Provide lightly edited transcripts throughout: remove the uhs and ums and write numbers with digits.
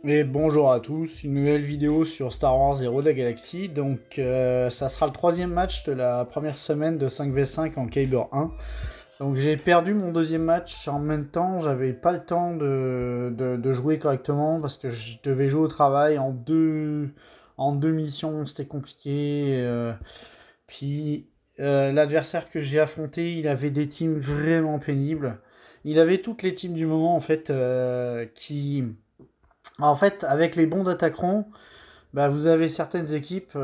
Et bonjour à tous, une nouvelle vidéo sur Star Wars Héros de la Galaxie. Donc ça sera le troisième match de la première semaine de 5v5 en Kyber 1. Donc j'ai perdu mon deuxième match en même temps, j'avais pas le temps de jouer correctement parce que je devais jouer au travail en deux missions, c'était compliqué. Puis l'adversaire que j'ai affronté, il avait des teams vraiment pénibles. Il avait toutes les teams du moment en fait en fait, avec les bons attaquants, bah, vous avez certaines équipes,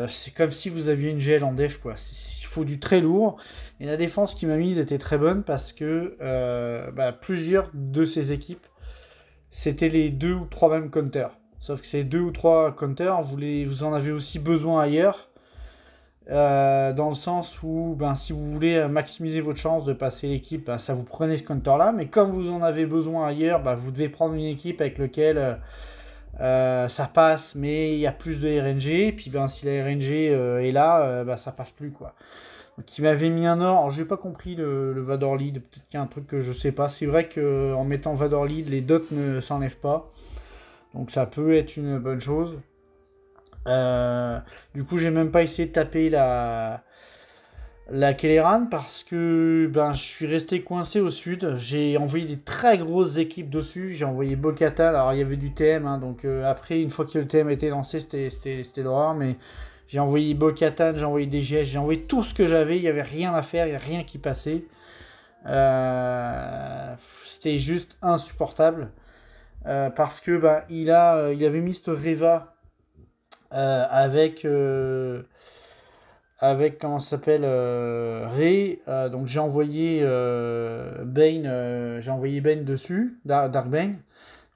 c'est comme si vous aviez une GL en def, quoi. Il faut du très lourd. Et la défense qui m'a mise était très bonne parce que bah, plusieurs de ces équipes, c'était les deux ou trois mêmes counters. Sauf que ces deux ou trois counters, vous en avez aussi besoin ailleurs. Dans le sens où ben, si vous voulez maximiser votre chance de passer l'équipe, ben, ça vous prenez ce counter là, mais comme vous en avez besoin ailleurs, ben, vous devez prendre une équipe avec laquelle ça passe, mais il y a plus de RNG. Et puis ben, si la RNG est là, ben, ça passe plus quoi. Donc il m'avait mis un or. Alors j'ai pas compris le Vador Lead. Peut-être qu'il y a un truc que je sais pas. C'est vrai qu'en mettant Vador Lead, les dots ne s'enlèvent pas. Donc ça peut être une bonne chose. Euh, du coup, j'ai même pas essayé de taper la Kelleran parce que ben, je suis resté coincé au sud. J'ai envoyé des très grosses équipes dessus. J'ai envoyé Bo-Katan. Alors il y avait du TM, hein, donc après, une fois que le TM était lancé, c'était l'horreur. Mais j'ai envoyé Bo-Katan, j'ai envoyé des GS, j'ai envoyé tout ce que j'avais. Il n'y avait rien à faire, il n'y a rien qui passait. C'était juste insupportable. Parce que bah, il avait mis ce Reva avec comment ça s'appelle Rey. Donc j'ai envoyé Bane dessus, Dark Bane.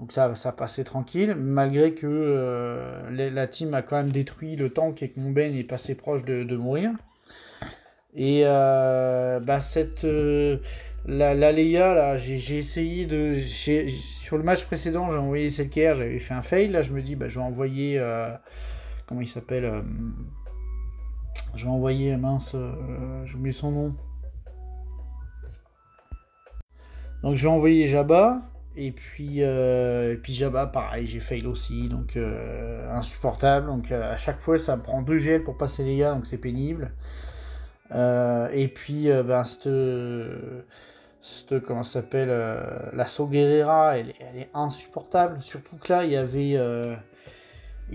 Donc ça passait tranquille, malgré que la team a quand même détruit le tank et que mon Bane est passé proche de mourir. Et bah la Leia là, j'ai essayé sur le match précédent, j'ai envoyé Selker, j'avais fait un fail. Là, je me dis bah je vais envoyer comment il s'appelle je vais envoyer, mince, j'oublie son nom. Donc je vais envoyer Jabba. Et puis Jabba, pareil, j'ai fail aussi. Donc insupportable. Donc à chaque fois, ça me prend 2 GL pour passer les gars. Donc c'est pénible. Et puis, ben, comment ça s'appelle la Guerrera, elle est insupportable. Surtout que là, il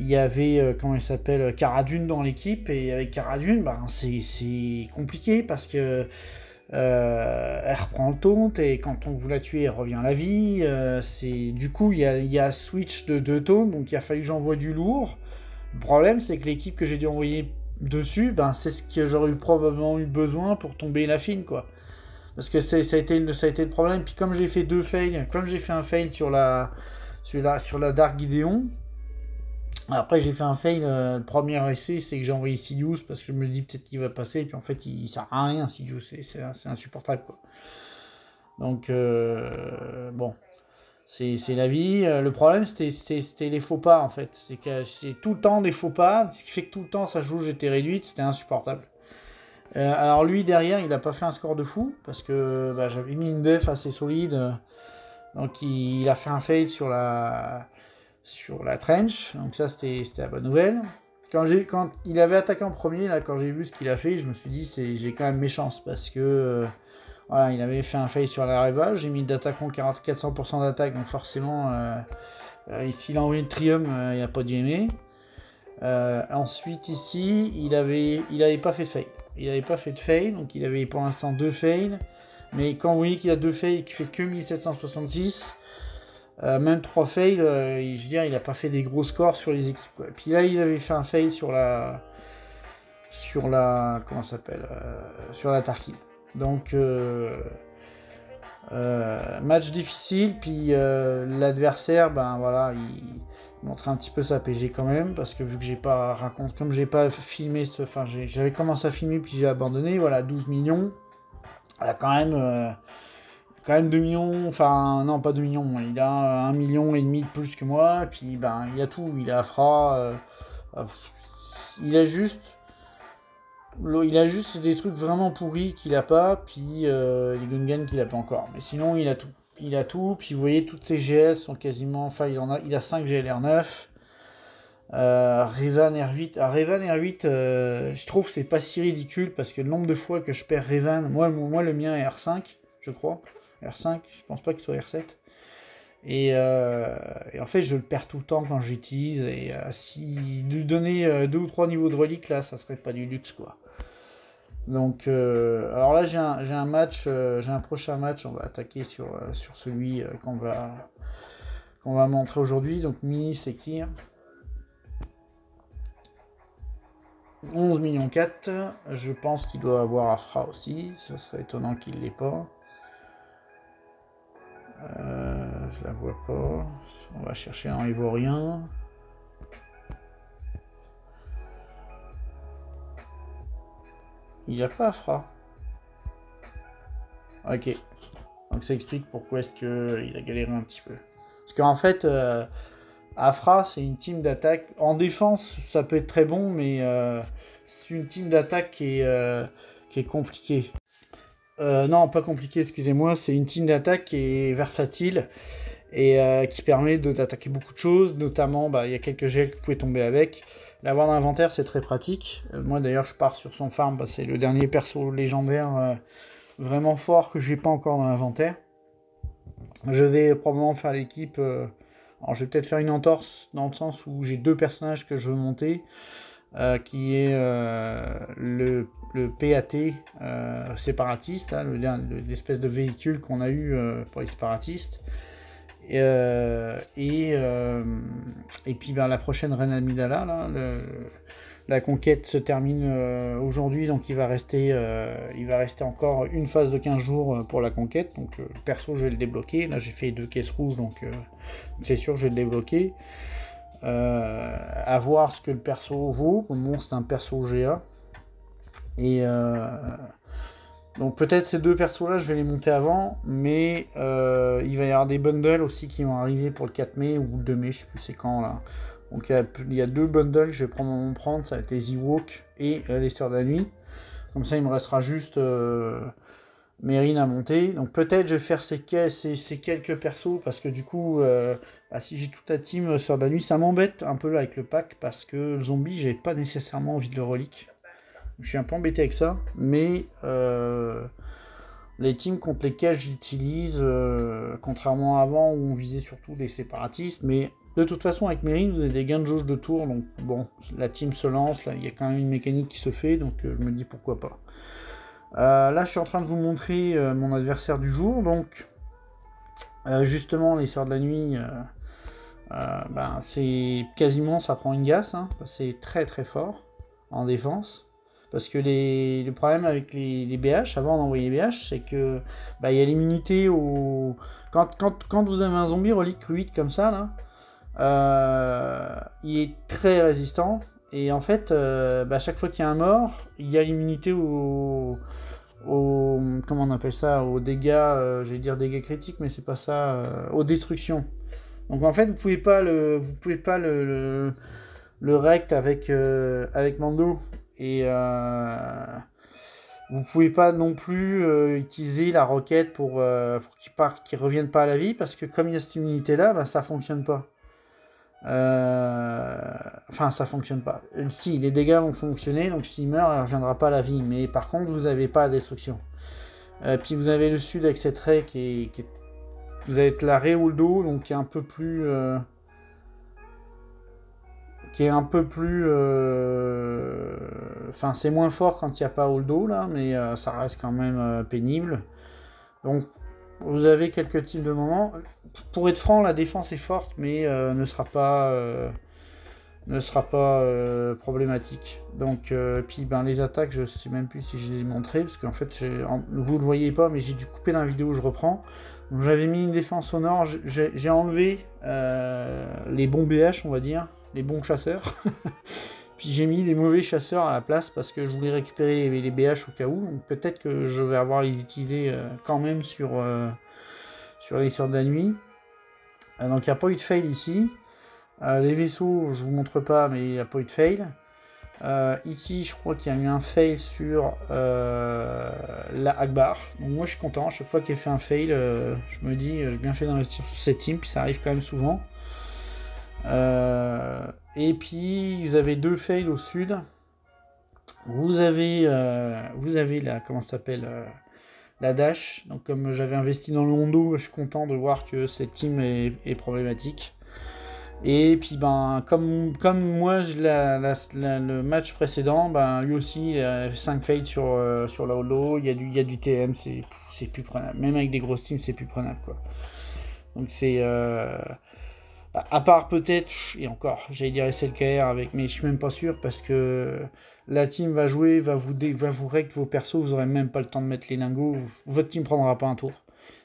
y avait comment il s'appelle Cara Dune dans l'équipe, et avec Cara Dune ben, c'est compliqué parce que elle reprend le taunt, et quand on vous la tuer elle revient à la vie. Du coup il y a switch de taunt, donc il a fallu que j'envoie du lourd. Le problème c'est que l'équipe que j'ai dû envoyer dessus, ben, c'est ce que j'aurais probablement eu besoin pour tomber la fine quoi. Parce que ça a été le problème. Puis comme j'ai fait deux fails, comme j'ai fait un fail sur la Dark Gideon. Après, j'ai fait un fail. Le premier essai, c'est que j'ai envoyé Sidious parce que je me dis peut-être qu'il va passer. Et puis en fait, il sert à rien, Sidious. C'est insupportable, quoi. Donc, bon, c'est la vie. Le problème, c'était les faux pas, en fait. C'est que c'est tout le temps des faux pas. Ce qui fait que tout le temps, sa jauge était réduite. C'était insupportable. Alors, lui, derrière, il a pas fait un score de fou parce que bah, j'avais mis une def assez solide. Donc, il a fait un fail sur la trench, donc ça c'était la bonne nouvelle. Quand il avait attaqué en premier, là, quand j'ai vu ce qu'il a fait, je me suis dit j'ai quand même mes chances parce que voilà, il avait fait un fail sur la rival, j'ai mis d'attaquant 400% d'attaque, donc forcément s'il a envoyé le trium, il n'a pas dû aimer. Ensuite ici, il avait pas fait de fail. Il avait pas fait de fail, donc il avait pour l'instant deux fails. Mais quand vous voyez qu'il a deux fails et qu'il fait que 1766, même 3 fails, je veux dire, il a pas fait des gros scores sur les équipes, quoi. Puis là, il avait fait un fail comment ça s'appelle sur la Tarkin. Donc match difficile. Puis l'adversaire, ben voilà, il montre un petit peu sa PG quand même, parce que vu que j'ai pas raconté, comme j'ai pas filmé, enfin j'avais commencé à filmer puis j'ai abandonné. Voilà, 12 millions. Elle a quand même 2 millions, enfin non pas 2 millions, il a 1,5 million de plus que moi, et puis ben il a tout, il a Afra, euh, il a juste des trucs vraiment pourris qu'il a pas, puis les Gungans qu'il a pas encore, mais sinon il a tout. il a tout. Puis vous voyez, toutes ces GL sont quasiment... Enfin, il a 5 GLR 9. Revan R8. Alors, Revan R8, je trouve que c'est pas si ridicule parce que le nombre de fois que je perds Revan, moi le mien est R5, je crois. R5, je pense pas qu'il soit R7. Et en fait, je le perds tout le temps quand j'utilise. Et si lui donner 2 ou 3 niveaux de relique, là, ça serait pas du luxe, quoi. Donc, alors là, j'ai un match, j'ai un prochain match. On va attaquer sur celui qu'on va montrer aujourd'hui. Donc, Mini Sekir. 11 millions 4. Je pense qu'il doit avoir Afra aussi. Ce serait étonnant qu'il l'ait pas. Je la vois pas. On va chercher un Ivorien. Il n'y a pas Afra. Ok. Donc ça explique pourquoi est-ce qu'il a galéré un petit peu. Parce qu'en fait, Afra, c'est une team d'attaque. En défense, ça peut être très bon, mais c'est une team d'attaque qui est compliquée. Non, pas compliquée, excusez-moi. C'est une team d'attaque qui est versatile et qui permet d'attaquer beaucoup de choses. Notamment, il y a quelques gels que vous pouvez tomber avec. L'avoir dans l'inventaire, c'est très pratique. Moi, d'ailleurs, je pars sur son farm. C'est le dernier perso légendaire vraiment fort que j'ai pas encore dans l'inventaire. Je vais probablement faire l'équipe. Alors, je vais peut-être faire une entorse dans le sens où j'ai 2 personnages que je veux monter. Qui est le PAT séparatiste, là, l'espèce de véhicule qu'on a eu pour les séparatistes. Et puis la prochaine Reine Amidala, là, la conquête se termine aujourd'hui, donc il va rester encore une phase de 15 jours pour la conquête. Donc perso, je vais le débloquer. Là, j'ai fait 2 caisses rouges, donc c'est sûr, je vais le débloquer. À voir ce que le perso vaut. Bon, c'est un perso GA. Et donc peut-être ces 2 persos là je vais les monter avant, mais il va y avoir des bundles aussi qui vont arriver pour le 4 mai ou le 2 mai, je sais plus c'est quand là. Donc il y a 2 bundles que je vais prendre, ça va être les Ewoks et les Sœurs de la Nuit. Comme ça il me restera juste Mérine à monter. Donc peut-être je vais faire ces quelques persos parce que du coup si j'ai toute la team Sœurs de la Nuit, ça m'embête un peu là avec le pack parce que le zombie j'ai pas nécessairement envie de le relique. Je suis un peu embêté avec ça, mais les teams contre lesquels j'utilise, contrairement à avant où on visait surtout des séparatistes, mais de toute façon avec Mérine vous avez des gains de jauge de tour, donc bon, la team se lance, là il y a quand même une mécanique qui se fait, donc je me dis pourquoi pas. Là je suis en train de vous montrer mon adversaire du jour, donc justement les Sœurs de la Nuit, c'est quasiment, ça prend une gasse, hein, c'est très très fort en défense. Parce que le problème avec les BH, avant d'envoyer les BH, c'est que il y a l'immunité au... Quand vous avez un zombie relique 8 comme ça, là, il est très résistant. Et en fait, chaque fois qu'il y a un mort, il y a l'immunité comment on appelle ça, aux dégâts, je vais dire dégâts critiques, mais c'est pas ça, aux destructions. Donc en fait, vous pouvez pas le rect avec Mando. Et vous pouvez pas non plus utiliser la roquette pour qu'il revienne pas à la vie, parce que comme il y a cette immunité là, ça fonctionne pas. Enfin, ça fonctionne pas. Si, les dégâts vont fonctionner, donc s'il meurt, il reviendra pas à la vie. Mais par contre, vous avez pas la destruction. Puis vous avez le sud avec cette raie vous avez la raie ou le dos, donc qui est un peu plus... Enfin, c'est moins fort quand il n'y a pas Holdo, là, mais ça reste quand même pénible. Donc, vous avez quelques types de moments. Pour être franc, la défense est forte, mais ne sera pas problématique. Donc, puis les attaques, je sais même plus si je les ai montrées, parce qu'en fait, vous le voyez pas, mais j'ai dû couper dans la vidéo où je reprends. Donc, j'avais mis une défense au nord, j'ai enlevé les bons BH, on va dire, les bons chasseurs. Puis j'ai mis les mauvais chasseurs à la place parce que je voulais récupérer les BH au cas où. Donc peut-être que je vais avoir les utiliser quand même sur les Sœurs de la Nuit. Donc il n'y a pas eu de fail ici. Les vaisseaux, je vous montre pas, mais il n'y a pas eu de fail. Ici, je crois qu'il y a eu un fail sur la Akbar. Donc moi, je suis content. À chaque fois qu'il fait un fail, je me dis, j'ai bien fait d'investir sur cette team. Puis ça arrive quand même souvent. Et puis, ils avaient 2 fails au sud. Vous avez la, comment ça s'appelle, la Dash. Donc comme j'avais investi dans le Hondo, je suis content de voir que cette team est problématique. Et puis ben comme moi le match précédent, ben lui aussi il a 5 fails sur la Hondo, il y a du TM, c'est plus prenable. Même avec des grosses teams, c'est plus prenable quoi. Donc c'est à part peut-être, et encore, j'allais dire SLKR avec, mais je suis même pas sûr parce que la team va jouer, va vous rect vos persos, vous aurez même pas le temps de mettre les lingots, votre team prendra pas un tour.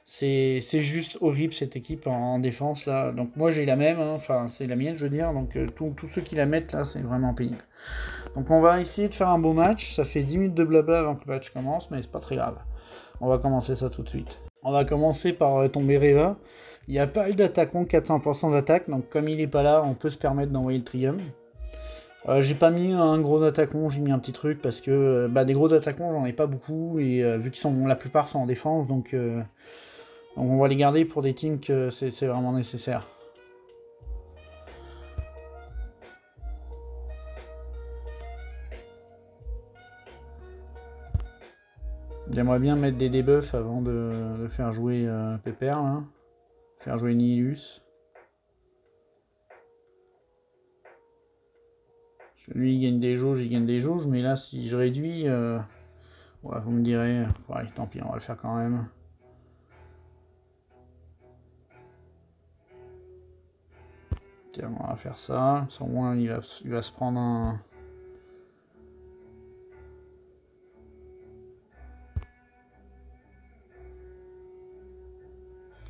C'est juste horrible cette équipe en défense là. Donc moi j'ai la même, hein. Enfin c'est la mienne je veux dire, donc tous ceux qui la mettent là c'est vraiment pénible. Donc on va essayer de faire un beau match, ça fait 10 minutes de blabla avant que le match commence, mais c'est pas très grave. On va commencer ça tout de suite. On va commencer par tomber Reva. Il n'y a pas eu d'attaquant 400% d'attaque, donc comme il n'est pas là, on peut se permettre d'envoyer le Trium. J'ai pas mis un gros attaquant, j'ai mis un petit truc parce que des gros attaquants j'en ai pas beaucoup et vu qu'ils sont la plupart sont en défense, donc on va les garder pour des teams que c'est vraiment nécessaire. J'aimerais bien mettre des debuffs avant de faire jouer Pépère, là. Faire jouer Nihilus. Lui il gagne des jauges, il gagne des jauges, mais là si je réduis, ouais, vous me direz, ouais, tant pis, on va le faire quand même. Tiens, on va faire ça, sans moins il va se prendre un...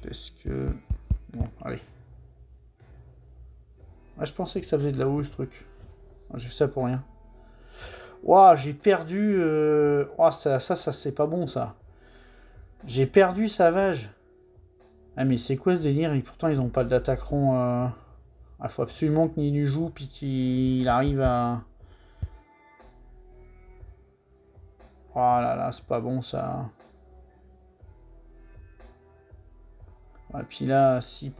Est-ce que... Bon, allez. Ah, je pensais que ça faisait de la hausse ce truc. J'ai fait ça pour rien. Ouah, j'ai perdu... Oh, ça c'est pas bon ça. J'ai perdu Savage. Ah mais c'est quoi ce délire? Et pourtant ils ont pas d'attaqueront... Il faut absolument que Ninu joue puis qu'il arrive à... Oh là là, c'est pas bon ça. Et puis là, s'il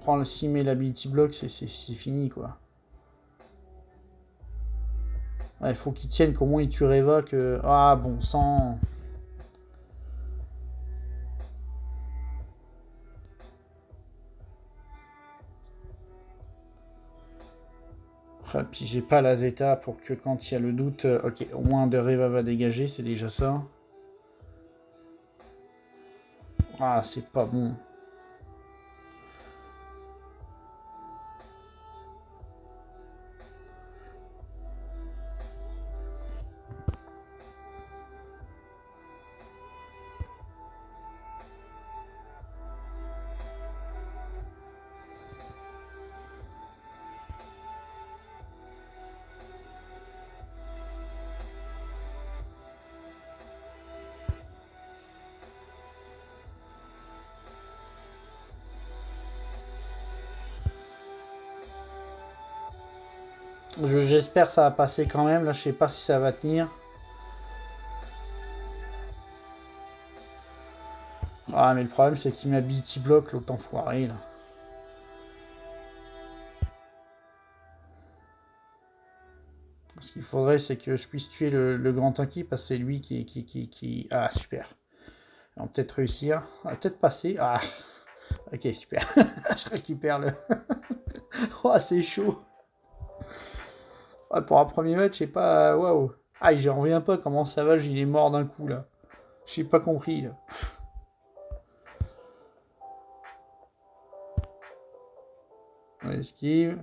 met l'ability block, c'est fini quoi. Il faut qu'il tienne, comment il tue Reva que... Ah bon sang. Puis j'ai pas la Zeta pour que quand il y a le doute... ok, au moins de Reva va dégager, c'est déjà ça. Ah, c'est pas bon. J'espère que ça va passer quand même. Là, je sais pas si ça va tenir. Ah, mais le problème, c'est qu'il m'habite bloc l'autre enfoiré, là. Ce qu'il faudrait, c'est que je puisse tuer le grand Inky, parce que c'est lui qui... Ah, super. On va peut-être réussir. On va peut-être passer. Ah, ok, super. Je récupère le... Oh, c'est chaud. Ouais, pour un premier match, je sais pas... Waouh. Ah, j'en reviens pas comment ça va, il est mort d'un coup, là. J'ai pas compris, là. On esquive.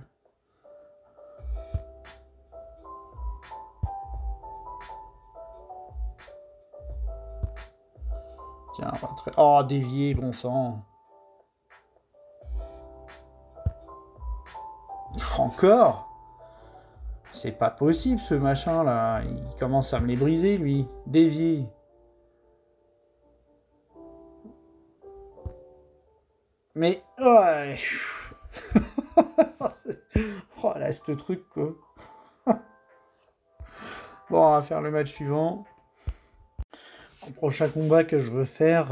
Tiens, on va très... Oh, dévié, bon sang. Encore? C'est pas possible, ce machin, là. Il commence à me les briser, lui. Dévié. Mais... Ouais. Oh là, ce truc, quoi. Bon, on va faire le match suivant. Le prochain combat que je veux faire,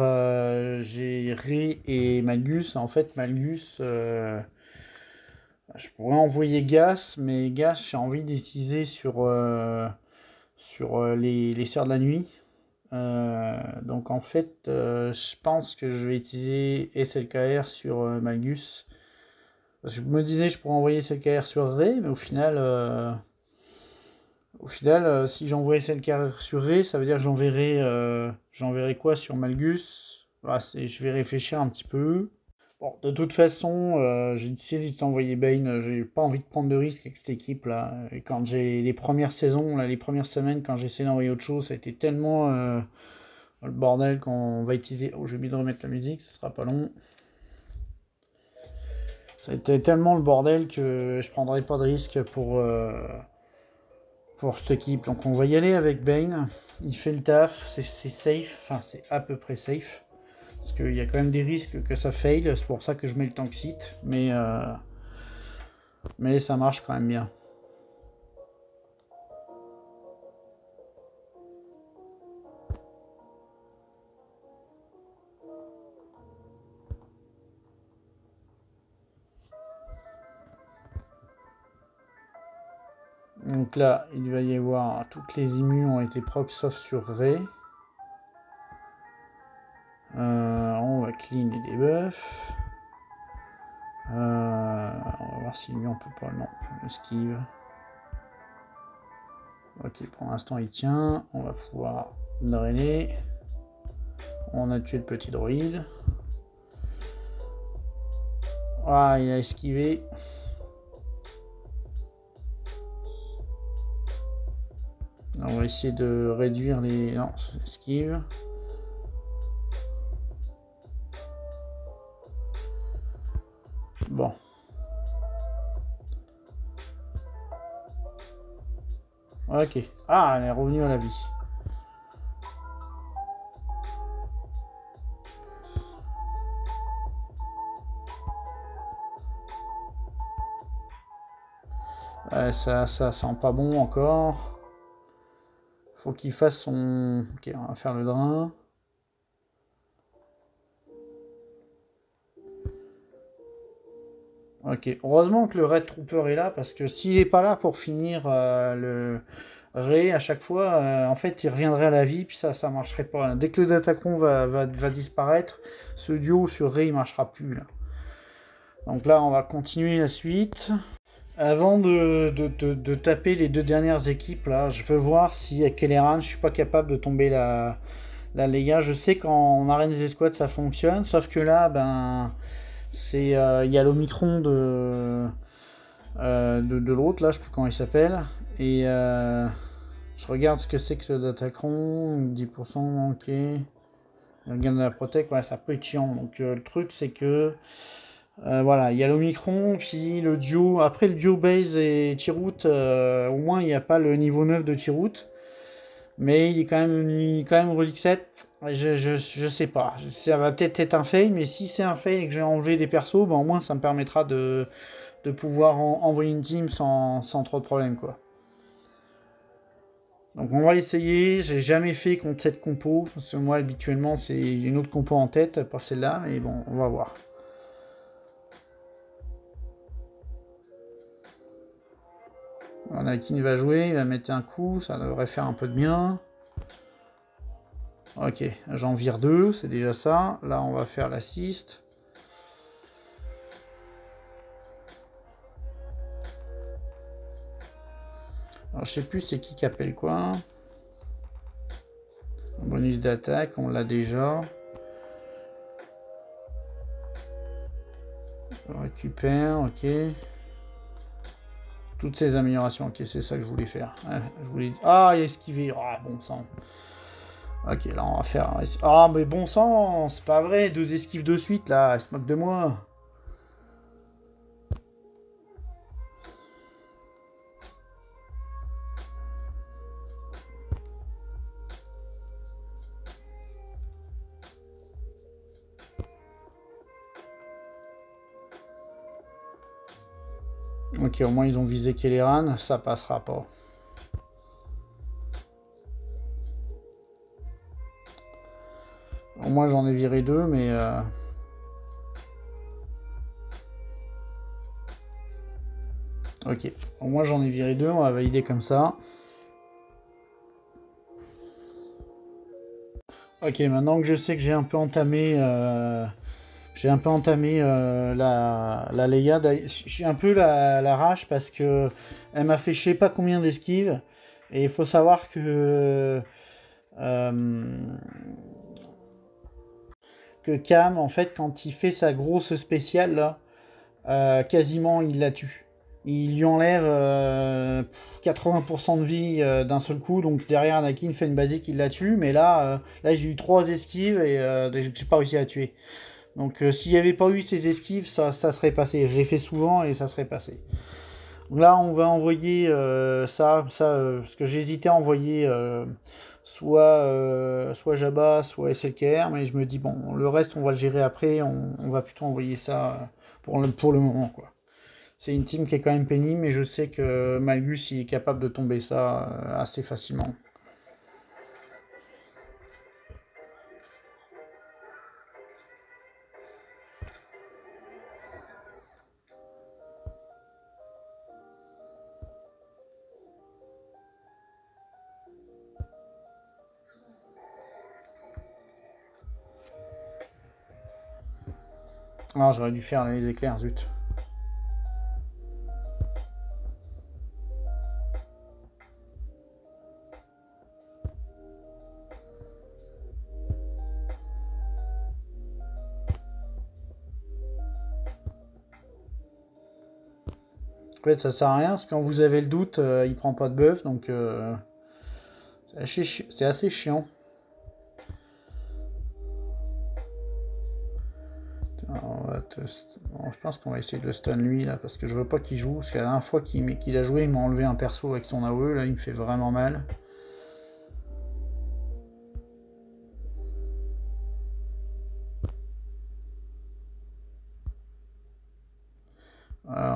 j'ai Ray et Malgus. En fait, Malgus, je pourrais envoyer Gas, mais Gas, j'ai envie d'utiliser sur les Sœurs de la Nuit. Donc en fait, je pense que je vais utiliser SLKR sur Malgus. Parce que je me disais je pourrais envoyer SLKR sur Ray, mais au final, si j'envoie SLKR sur Ray, ça veut dire que j'enverrai quoi sur Malgus? Voilà, je vais réfléchir un petit peu. Bon, de toute façon, j'ai décidé d'envoyer Bane. J'ai pas envie de prendre de risques avec cette équipe là. Et quand j'ai les premières saisons, là, les premières semaines, quand j'ai essayé d'envoyer autre chose, ça a été tellement le bordel qu'on va utiliser. Oh, j'ai oublié de remettre la musique, ce sera pas long. Ça a été tellement le bordel que je prendrai pas de risque pour cette équipe. Donc on va y aller avec Bane. Il fait le taf, c'est safe, enfin c'est à peu près safe. Parce qu'il y a quand même des risques que ça fail, c'est pour ça que je mets le tank site. Mais ça marche quand même bien. Donc là, il va y avoir toutes les immunes ont été proc sauf sur Ray. On va clean les debuffs. On va voir si lui on peut pas. Non, esquive. Ok, pour l'instant il tient. On va pouvoir drainer. On a tué le petit droïde. Ah, il a esquivé. On va essayer de réduire les... Non, esquive. Bon. Ok. Ah, elle est revenue à la vie. Ça sent pas bon encore. Faut qu'il fasse son... Ok, on va faire le drain. Ok, heureusement que le Red Trooper est là, parce que s'il est pas là pour finir le Ray à chaque fois, en fait il reviendrait à la vie, puis ça marcherait pas. Dès que le Datacron va disparaître, ce duo sur Ray il marchera plus là. Donc là on va continuer la suite. Avant de taper les deux dernières équipes là, je veux voir si à Kelleran je suis pas capable de tomber la Leia. Je sais qu'en arène des escouades ça fonctionne, sauf que là ben c'est il y a l'Omicron de l'autre là, je sais plus comment il s'appelle, et je regarde ce que c'est que le Datacron, 10%, ok. Le gamme de la Protect, ouais, ça peut être chiant. Donc le truc c'est que voilà, il y a l'Omicron, puis le duo. Après le duo base et Tirout, au moins il n'y a pas le niveau 9 de Tirout. Mais il est quand même Relic 7. Je sais pas. Ça va peut-être être un fail, mais si c'est un fail et que j'ai enlevé des persos, ben au moins ça me permettra de pouvoir envoyer une team sans trop de problème quoi. Donc on va essayer, j'ai jamais fait contre cette compo, parce que moi habituellement c'est une autre compo en tête, pas celle-là, mais bon, on va voir. Anakin va jouer, il va mettre un coup, ça devrait faire un peu de bien. Ok, j'en vire 2, c'est déjà ça. Là on va faire l'assist. Alors je sais plus c'est qui appelle quoi. Bonus d'attaque, on l'a déjà. On récupère, ok. Toutes ces améliorations, ok, c'est ça que je voulais faire. Ouais, je voulais... Ah, il a esquivé, ah, bon sang. Ok, là on va faire... Ah, mais bon sang, c'est pas vrai, 2 esquives de suite, là, elle se moque de moi. Ok, au moins ils ont visé Kelleran, ça passera pas. j'en ai viré 2, mais... Ok, au moins j'en ai viré 2, on va valider comme ça. Ok, maintenant que je sais que j'ai un peu entamé... la Leia. Je suis un peu la rage parce que elle m'a fait je sais pas combien d'esquives. Et il faut savoir que Cam, en fait, quand il fait sa grosse spéciale, là, quasiment il la tue. Il lui enlève 80% de vie d'un seul coup, donc derrière Anakin fait une basique, il la tue, mais là j'ai eu 3 esquives et j'ai pas réussi à la tuer. Donc s'il n'y avait pas eu ces esquives, ça serait passé. J'ai fait souvent et ça serait passé. Donc là, on va envoyer parce que j'hésitais à envoyer soit Jabba, soit SLKR, mais je me dis, bon, le reste, on va le gérer après, on va plutôt envoyer ça pour le moment, quoi. C'est une team qui est quand même pénible, mais je sais que Malgus, il est capable de tomber ça assez facilement. Ah, j'aurais dû faire les éclairs, zut. En fait, ça sert à rien, parce que quand vous avez le doute, il prend pas de buff, donc c'est assez chiant. Bon, je pense qu'on va essayer de le stun lui, là, parce que je veux pas qu'il joue, parce que la dernière fois qu'il a joué, il m'a enlevé un perso avec son AOE, là, il me fait vraiment mal.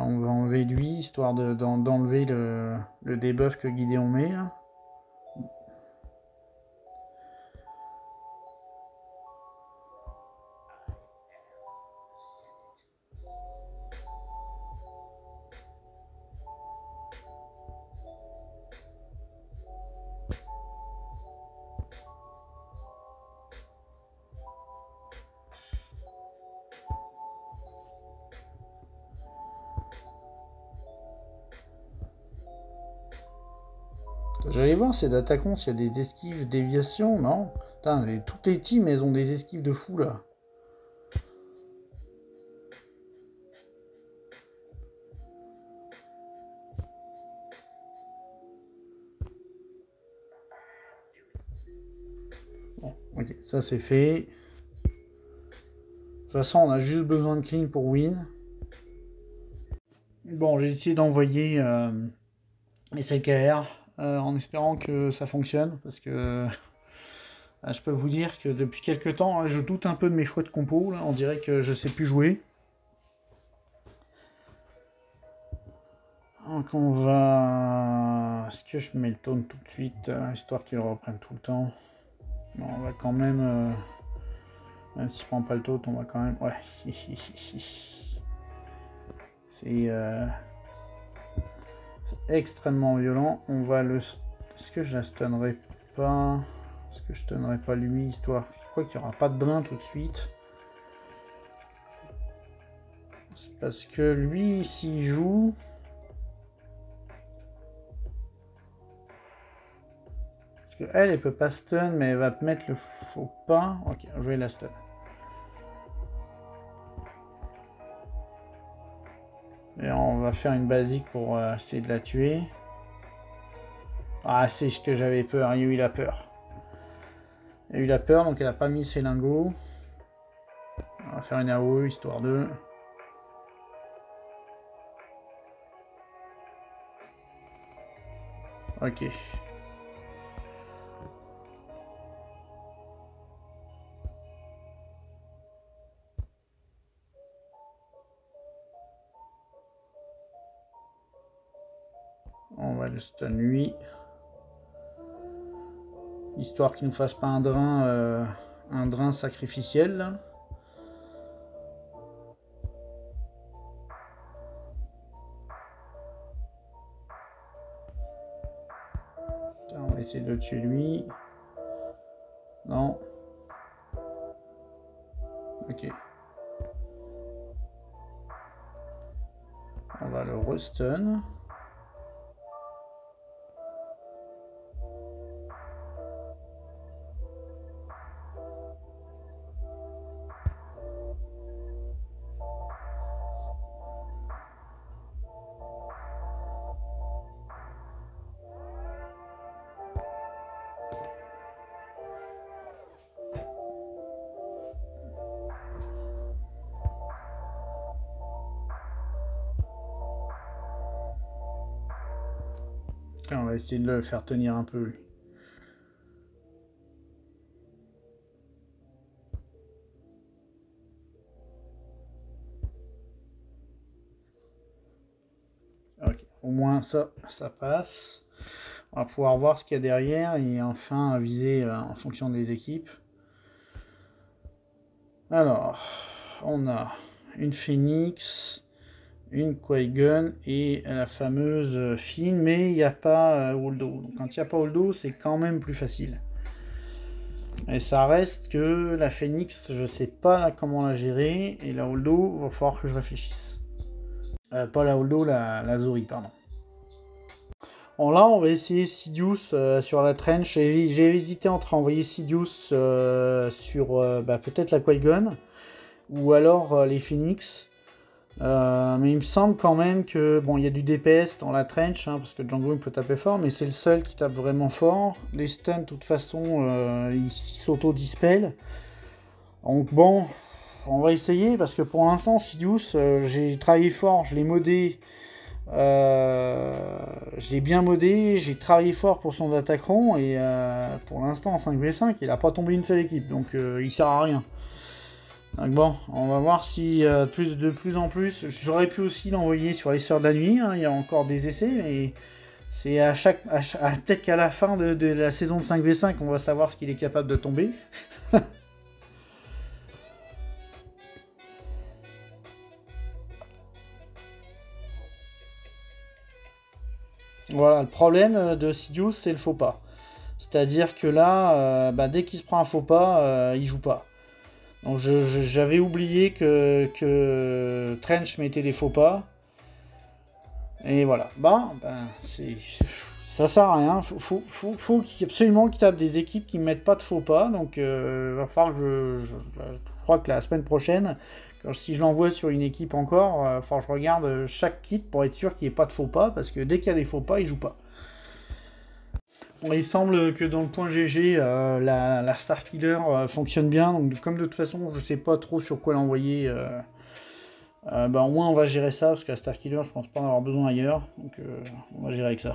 On va enlever lui, histoire d'enlever le debuff que Gideon met, là. J'allais voir ces attaquants s'il y a des esquives, déviations, non? Putain, toutes les teams, elles ont des esquives de fou, là. Bon, ok, ça c'est fait. De toute façon, on a juste besoin de clean pour win. Bon, j'ai essayé d'envoyer les CKR en espérant que ça fonctionne, parce que je peux vous dire que depuis quelques temps, je doute un peu de mes choix de compo. Là. On dirait que je sais plus jouer. Donc on va... Est-ce que je mets le taunt tout de suite, histoire qu'il reprenne tout le temps? Bon, on va quand même... Même si je prends pas le taunt, on va quand même... Ouais. C'est extrêmement violent. On va le... Est-ce que je la stunnerai pas? Est-ce que je stunnerai pas lui, histoire... Je crois qu'il n'y aura pas de drain tout de suite. C'est parce que lui, s'il joue... Parce que elle peut pas stun, mais elle va mettre le faux pas. Ok, je vais la stun. Et on va faire une basique pour essayer de la tuer. Ah, c'est ce que j'avais peur, il y a eu la peur. Il y a eu la peur, donc elle a pas mis ses lingots. On va faire une AOE, histoire de... Ok. On va le stun lui. Histoire qu'il ne fasse pas un drain un drain sacrificiel là. On va essayer de le tuer lui. Non. Ok. On va le restun. On va essayer de le faire tenir un peu. Ok, au moins ça passe. On va pouvoir voir ce qu'il y a derrière et enfin viser en fonction des équipes. Alors, on a une Phoenix, une Qui-Gon et la fameuse Finn, mais il n'y a pas Holdo. Donc quand il n'y a pas Holdo, c'est quand même plus facile. Et ça reste que la Phoenix, je sais pas comment la gérer, et la Holdo, il va falloir que je réfléchisse. Pas la Holdo, la Zori, pardon. Bon, là, on va essayer Sidious sur la trench. J'ai hésité entre envoyer Sidious sur peut-être la Qui-Gon ou alors les Phoenix. Mais il me semble quand même que bon, il y a du DPS dans la trench parce que Django il peut taper fort, mais c'est le seul qui tape vraiment fort. Les stuns, de toute façon, ils s'auto-dispellent. Donc bon, on va essayer parce que pour l'instant, Sidious, j'ai travaillé fort, je l'ai modé. Je l'ai bien modé, j'ai travaillé fort pour son attaquant et pour l'instant en 5v5 il n'a pas tombé une seule équipe, donc il sert à rien. Donc bon, on va voir si de plus en plus, j'aurais pu aussi l'envoyer sur les Sœurs de la Nuit, il y a encore des essais, mais c'est peut-être qu'à la fin de la saison de 5v5 on va savoir ce qu'il est capable de tomber. Voilà, le problème de Sidious, c'est le faux pas. C'est-à-dire que là, dès qu'il se prend un faux pas, il joue pas. Donc j'avais oublié que Trench mettait des faux pas. Et voilà. Ça sert à rien. Faut absolument qu'il tape des équipes qui ne mettent pas de faux pas. Donc va falloir que je crois que la semaine prochaine, si je l'envoie sur une équipe encore, il va falloir que je regarde chaque kit pour être sûr qu'il n'y ait pas de faux pas. Parce que dès qu'il y a des faux pas, il joue pas. Bon, il semble que dans le point GG, la Star Killer fonctionne bien. Donc comme de toute façon, je sais pas trop sur quoi l'envoyer. Au moins on va gérer ça, parce que la Star Killer, je pense pas en avoir besoin ailleurs. Donc on va gérer avec ça.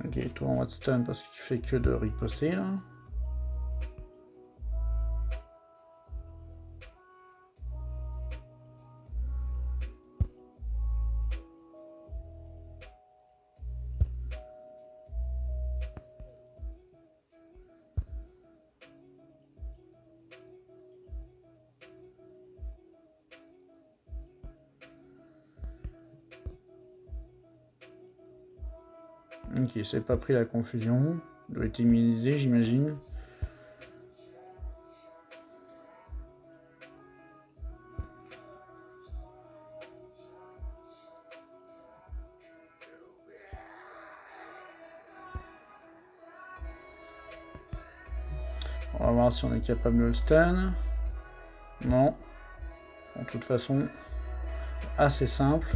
Ok, toi on va te stun parce que tu fais que de riposter là. Ok, c'est pas pris la confusion. Il doit être immunisé, j'imagine. On va voir si on est capable de le stun. Non. De toute façon, assez simple.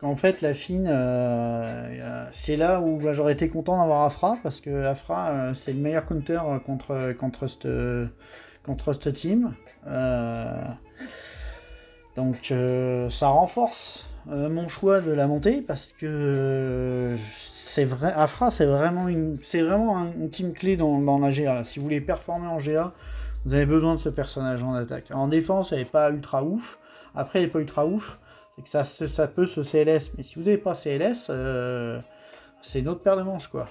En fait, la Finn, c'est là où j'aurais été content d'avoir Afra, parce que Afra, c'est le meilleur counter contre cette team. Donc ça renforce mon choix de la montée parce que c'est vrai, Afra c'est vraiment une team clé dans la GA. Si vous voulez performer en GA, vous avez besoin de ce personnage en attaque. En défense, elle n'est pas ultra ouf. Après, elle n'est pas ultra ouf, c'est que ça peut se CLS. Mais si vous n'avez pas CLS, c'est une autre paire de manches, quoi.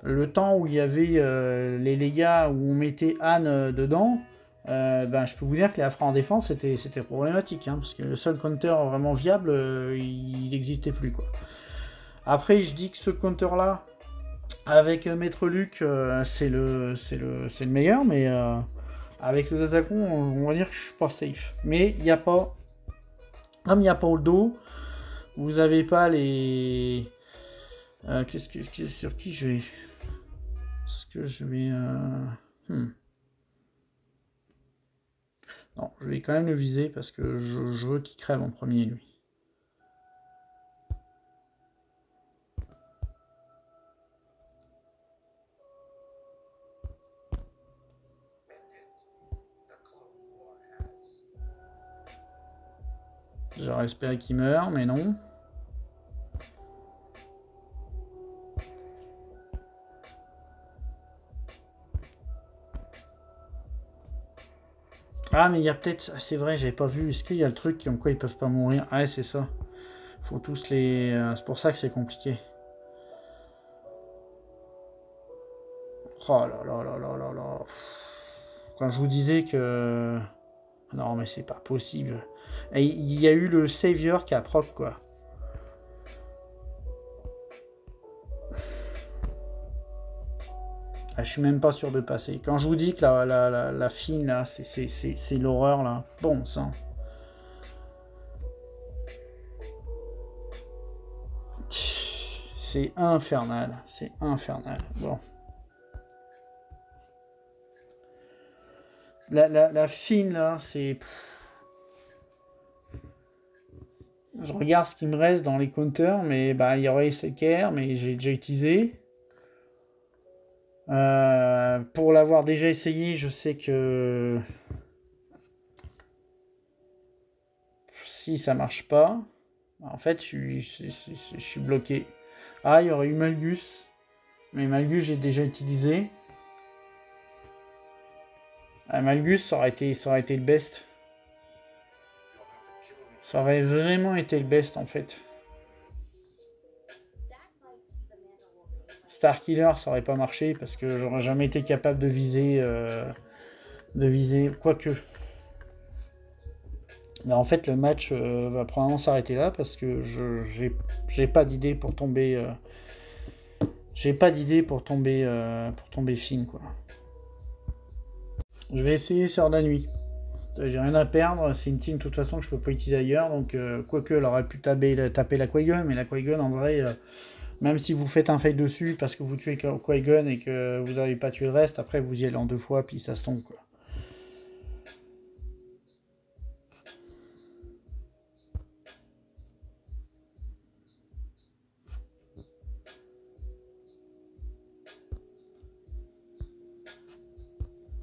Le temps où il y avait les Légas où on mettait Anne dedans, ben, je peux vous dire que les Afra en défense, c'était problématique, hein, parce que le seul counter vraiment viable, il n'existait plus, quoi. Après, je dis que ce counter-là, avec Maître Luc, c'est le meilleur, mais avec le Datacon, on va dire que je suis pas safe. Mais il n'y a pas... Comme il n'y a pas le dos, vous n'avez pas les... sur qui je vais... Est-ce que je vais... Non, je vais quand même le viser parce que je veux qu'il crève en premier, lui. J'aurais espéré qu'il meure, mais non. Ah, mais il y a peut-être... C'est vrai, j'avais pas vu. Est-ce qu'il y a le truc comme quoi ils peuvent pas mourir? Ah, ouais, c'est ça. Faut tous les... c'est pour ça que c'est compliqué. Oh là là là là là là. Quand je vous disais que... Non, mais c'est pas possible. Et il y a eu le Savior qui a proc, quoi. Ah, je suis même pas sûr de passer. Quand je vous dis que la fine, là, c'est l'horreur, là. Bon sang. C'est infernal. C'est infernal. Bon. La fine, là, c'est... Je regarde ce qui me reste dans les counters, mais bah, il y aurait SKR, mais j'ai déjà utilisé. Pour l'avoir déjà essayé, je sais que... Si ça marche pas, en fait, je suis bloqué. Ah, il y aurait eu Malgus. Mais Malgus, j'ai déjà utilisé. Ah, Malgus, ça aurait été le best. Ça aurait vraiment été le best, en fait. Starkiller, ça aurait pas marché, parce que j'aurais jamais été capable de viser... Quoique... Mais en fait, le match va probablement s'arrêter là, parce que j'ai pas d'idée pour tomber... J'ai pas d'idée pour tomber fine, quoi. Je vais essayer Sœur de la Nuit. J'ai rien à perdre, c'est une team de toute façon que je peux pas utiliser ailleurs, donc quoique elle aurait pu taper la Qui-Gon, mais la Qui-Gon en vrai, même si vous faites un fight dessus parce que vous tuez Qui-Gon et que vous n'avez pas tué le reste, après vous y allez en 2 fois puis ça se tombe, quoi.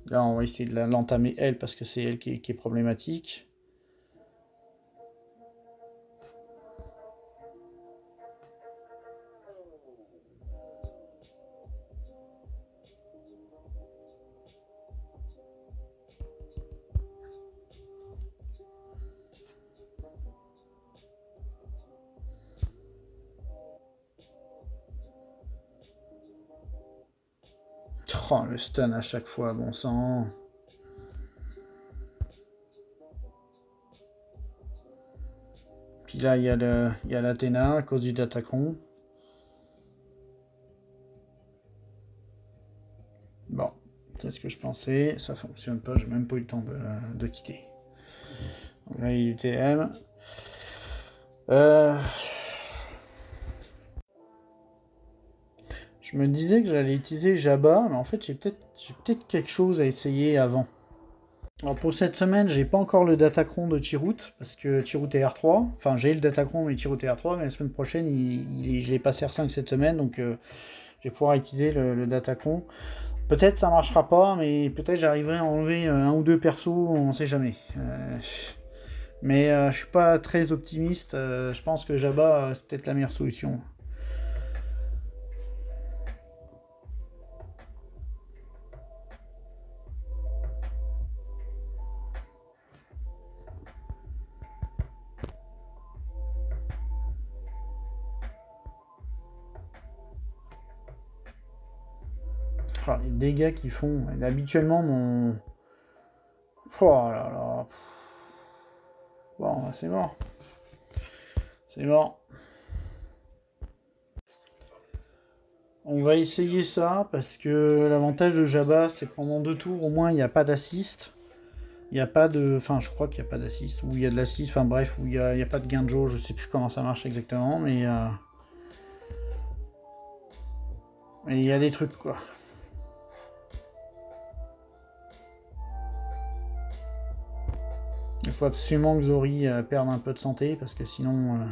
Là, on va essayer de l'entamer elle, parce que c'est elle qui est problématique. Oh, le stun à chaque fois, bon sang. Puis là, il y a l'Athéna à cause du Datacron. Bon, c'est ce que je pensais. Ça fonctionne pas, j'ai même pas eu le temps de quitter. Donc là, il y a UTM. Je me disais que j'allais utiliser Jabba, mais en fait, j'ai peut-être quelque chose à essayer avant. Alors pour cette semaine, j'ai pas encore le Datacron de Chirrut, parce que Chirrut est R3. Enfin, j'ai le Datacron et Chirrut est R3, mais la semaine prochaine, je l'ai passé R5 cette semaine, donc je vais pouvoir utiliser le Datacron. Peut-être ça marchera pas, mais peut-être j'arriverai à enlever un ou deux persos, on sait jamais. Mais je suis pas très optimiste. Je pense que Jabba, c'est peut-être la meilleure solution. Oh, les dégâts qu'ils font. Et habituellement, mon... Oh là là. Bon, bah, c'est mort. C'est mort. On va essayer ça, parce que l'avantage de Jabba, c'est que pendant 2 tours, au moins, il n'y a pas d'assist. Il n'y a pas de... Enfin, je crois qu'il n'y a pas d'assist, ou il y a de l'assist, enfin bref, où il y a pas de gain de jauge, je sais plus comment ça marche exactement, mais il y a des trucs, quoi. Il faut absolument que Zori perde un peu de santé, parce que sinon...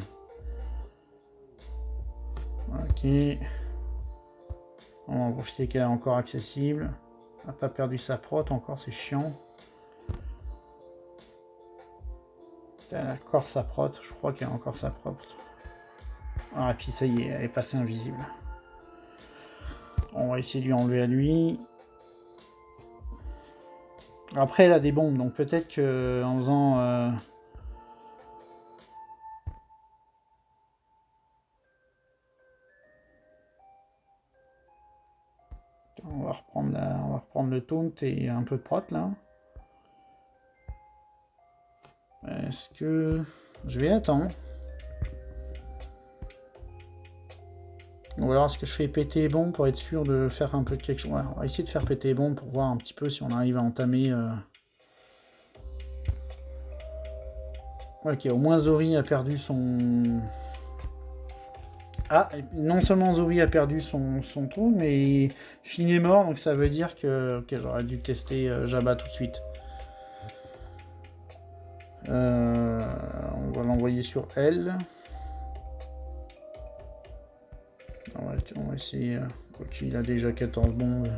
Ok. On va en profiter qu'elle est encore accessible. Elle n'a pas perdu sa prot encore, c'est chiant. Elle a encore sa prot, je crois qu'elle a encore sa prot. Ah, et puis ça y est, elle est passée invisible. On va essayer de lui enlever à lui. Après, elle a des bombes, donc peut-être qu'en faisant... on va reprendre le taunt et un peu de prot, là. Est-ce que... Je vais attendre. Ou alors est-ce que je fais péter les bombes pour être sûr de faire un peu de quelque chose. Ouais, on va essayer de faire péter les bombes pour voir un petit peu si on arrive à entamer... Ok, au moins Zori a perdu son... Ah, non seulement Zori a perdu son trou, mais Finn est mort, donc ça veut dire que... Ok, j'aurais dû tester Jabba tout de suite. On va l'envoyer sur elle. On va essayer... Quoique il a déjà 14 bombes.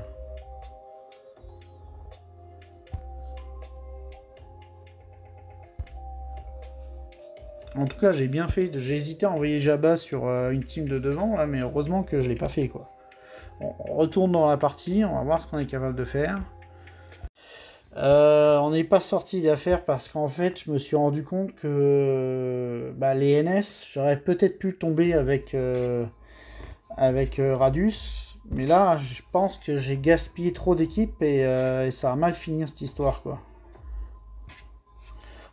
En tout cas, j'ai bien fait. J'ai hésité à envoyer Jabba sur une team de devant, là, mais heureusement que je l'ai pas fait, quoi. Bon, on retourne dans la partie, on va voir ce qu'on est capable de faire. On n'est pas sorti d'affaire parce qu'en fait, je me suis rendu compte que les NS, j'aurais peut-être pu tomber avec Radius, mais là, je pense que j'ai gaspillé trop d'équipes et ça va mal finir cette histoire, quoi.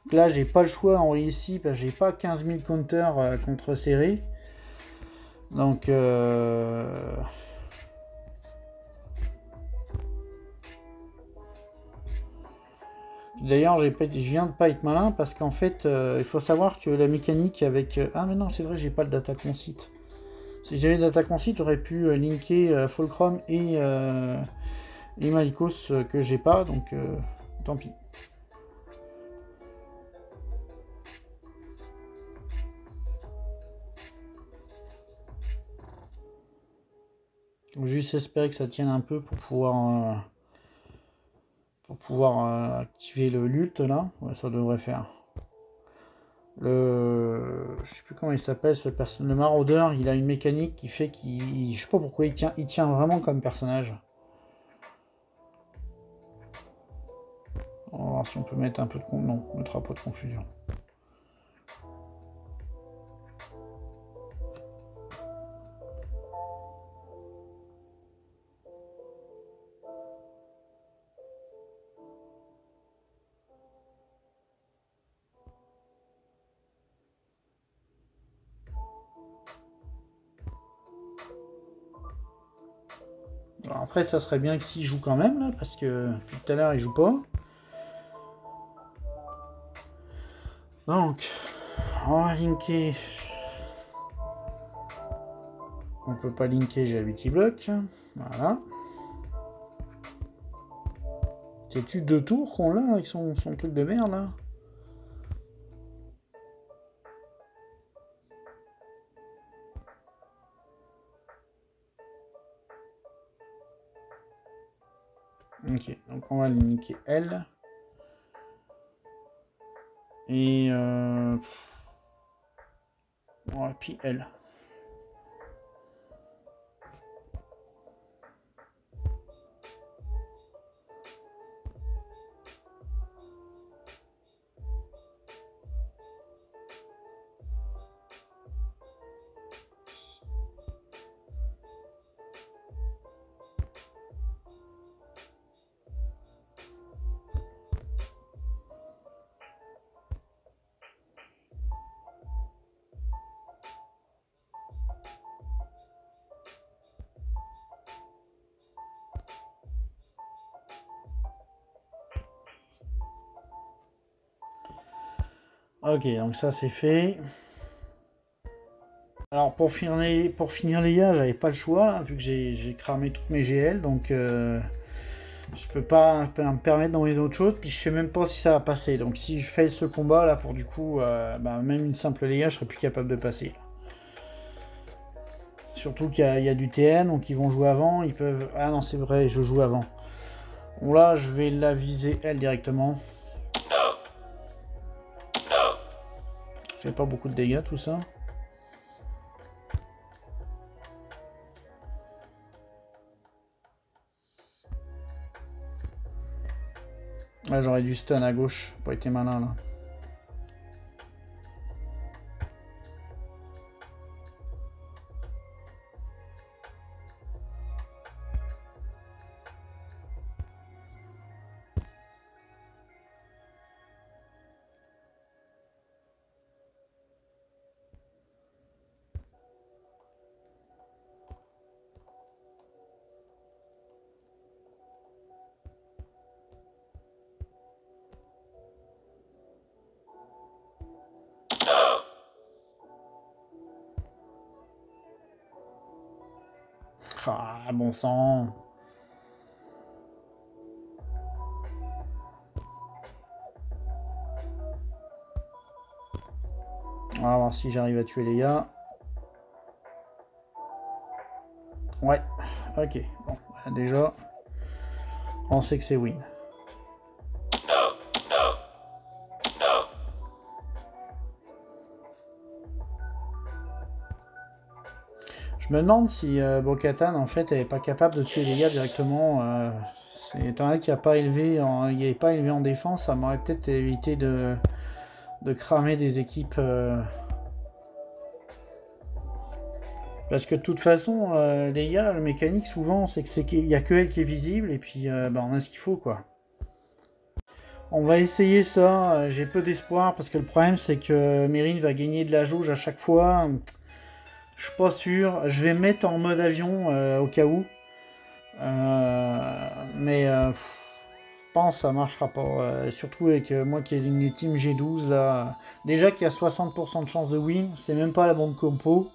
Donc là, j'ai pas le choix en ici parce que j'ai pas 15 000 counters contre serré. Donc, d'ailleurs, je viens de pas être malin parce qu'en fait, il faut savoir que la mécanique avec... Ah mais non, c'est vrai, j'ai pas le data conceit. Si j'avais le data conceit, j'aurais pu linker Fulcrum et Malicos que j'ai pas, donc tant pis. Donc, juste espérer que ça tienne un peu pour pouvoir activer le LUT là. Ouais, ça devrait faire. Je sais plus comment il s'appelle ce personnage. Le maraudeur, il a une mécanique qui fait qu'il... Je sais pas pourquoi il tient vraiment comme personnage. On va voir si on peut mettre un peu de... Non, on mettra pas de confusion. Alors après, ça serait bien que s'il joue quand même, là, parce que depuis tout à l'heure, il joue pas. Donc, on va linker. On peut pas linker, j'ai Ability Block. Voilà. C'est-tu 2 tours qu'on l'a avec son truc de merde, là? Ok, donc on va linker elle. Et ouais, puis elle. Ok, donc ça c'est fait. Alors pour finir les gars, j'avais pas le choix, là, vu que j'ai cramé toutes mes GL, donc je peux pas me permettre d'envoyer d'autres choses, puis je sais même pas si ça va passer. Donc si je fais ce combat là, pour du coup, bah, même une simple Léa, je serais plus capable de passer. Surtout qu'il y a du TN, donc ils vont jouer avant, ils peuvent... Ah non, c'est vrai, je joue avant. Bon là, je vais la viser elle directement. Ça fait pas beaucoup de dégâts tout ça. Là, j'aurais dû stun à gauche, pas été malin là. Ah, bon sang. On va voir si j'arrive à tuer les gars. Ouais, ok. Bon, bah, déjà, on sait que c'est win. Je me demande si Bo-Katan en fait elle est pas capable de tuer les gars directement. C'est étant donné qu'il n'a pas élevé en défense, ça m'aurait peut-être évité de cramer des équipes. Parce que de toute façon, les gars, le mécanique souvent c'est qu'il n'y a que elle qui est visible et puis bah, on a ce qu'il faut quoi. On va essayer ça, j'ai peu d'espoir parce que le problème c'est que Mérine va gagner de la jauge à chaque fois. Je suis pas sûr. Je vais mettre en mode avion au cas où. Mais je pense que ça marchera pas. Surtout avec moi qui ai une team G12 là. Déjà qu'il y a 60% de chance de win, c'est même pas la bonne compo.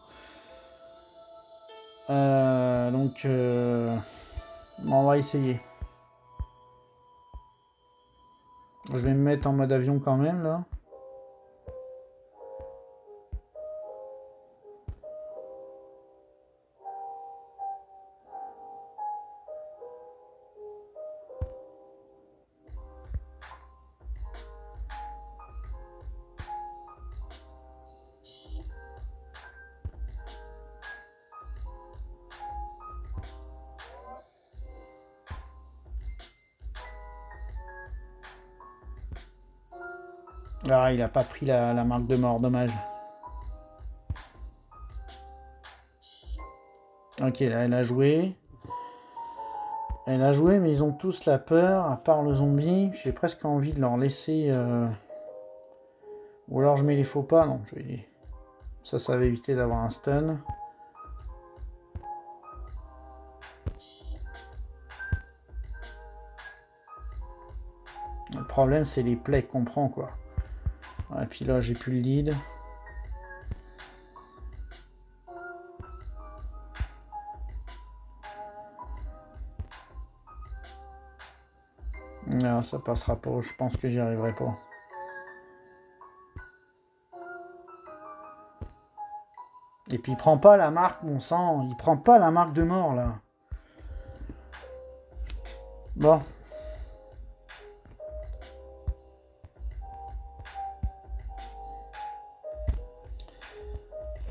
Donc on va essayer. Je vais me mettre en mode avion quand même là. Ah, il a pas pris la marque de mort, dommage. Ok, là, elle a joué. Elle a joué, mais ils ont tous la peur, à part le zombie. J'ai presque envie de leur laisser... Ou alors je mets les faux pas. Non, je vais... Ça va éviter d'avoir un stun. Le problème, c'est les plays qu'on prend, quoi. Et puis là, j'ai plus le lead. Non, ça passera pas. Je pense que j'y arriverai pas. Et puis il prend pas la marque, mon sang. Il prend pas la marque de mort, là. Bon.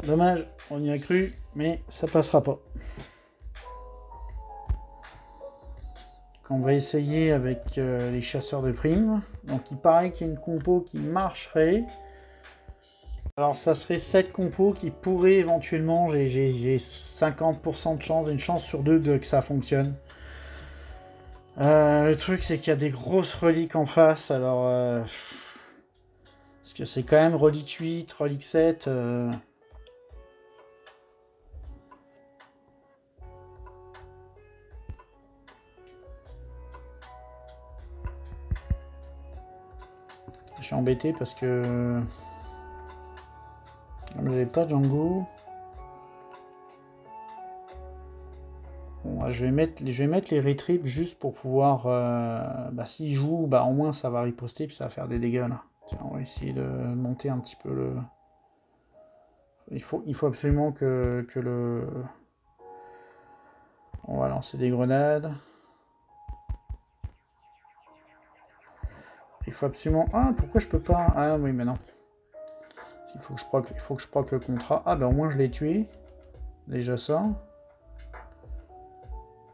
Dommage, on y a cru, mais ça passera pas. On va essayer avec les chasseurs de primes. Donc il paraît qu'il y a une compo qui marcherait. Alors ça serait cette compo qui pourrait éventuellement, j'ai 50% de chance, une chance sur deux que ça fonctionne. Le truc c'est qu'il y a des grosses reliques en face, alors... parce que c'est quand même relique 8, relique 7... Je suis embêté parce que... Comme j'avais pas Django... Bon, je vais mettre les retrips juste pour pouvoir... s'il joue, au moins ça va riposter puis ça va faire des dégâts là. Tiens, on va essayer de monter un petit peu le... Il faut absolument que le... On va lancer des grenades. Il faut absolument... Ah, pourquoi je peux pas... Ah oui, mais non. Il faut que je proc le contrat. Ah, au moins je l'ai tué. Déjà ça.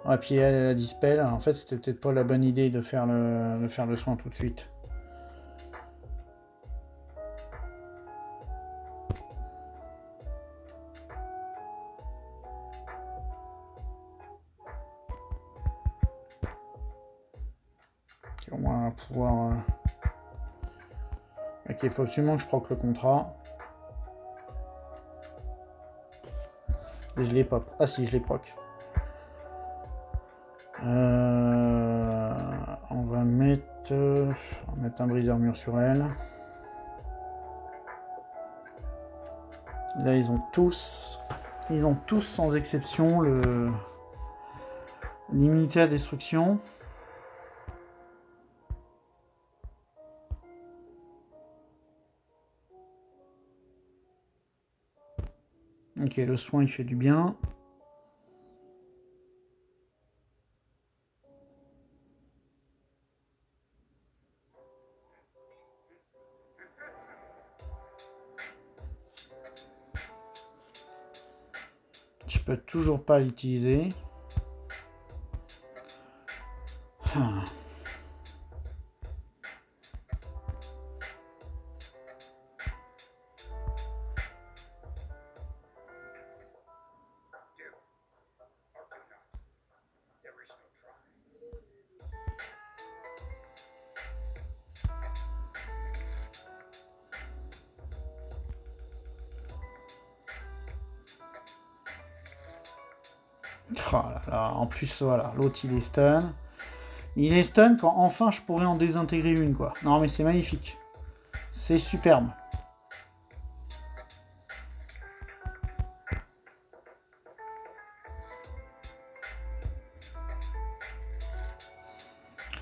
Ah, puis elle a dispel. En fait, c'était peut-être pas la bonne idée de faire le soin tout de suite. Au moins, on va pouvoir... Ok, il faut absolument que je proc le contrat. Et je l'ai pop. Ah si, je l'ai proc. On va mettre un brise-armure sur elle. Là, ils ont tous sans exception l'immunité à destruction. Ok, le soin il fait du bien. Je peux toujours pas l'utiliser. Oh là là, en plus, voilà, l'autre il est stun. Il est stun quand enfin je pourrais en désintégrer une, quoi. Non, mais c'est magnifique. C'est superbe.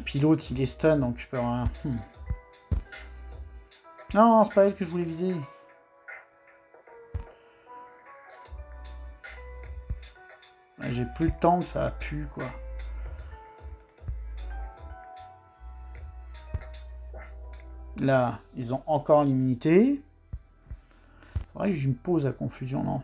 Puis l'autre il est stun, donc je peux rien. Non, c'est pas elle que je voulais viser. J'ai plus le temps que ça a pu, quoi. Là, ils ont encore l'immunité. Faudrait que je me pose à confusion, non?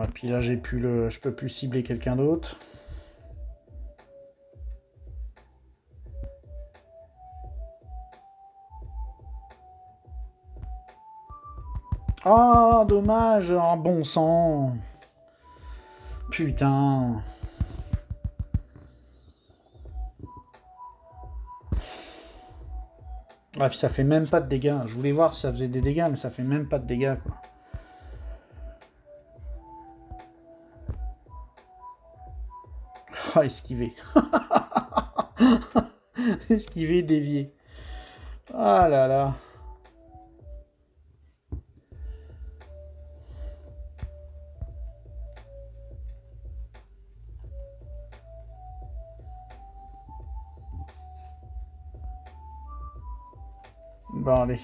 Et puis là, je peux plus cibler quelqu'un d'autre. Ah, dommage, un bon sang. Putain. Ah, puis ça fait même pas de dégâts. Je voulais voir si ça faisait des dégâts, mais ça fait même pas de dégâts, quoi. Ah, esquiver. Esquiver, dévier. Ah là là. Bon, allez.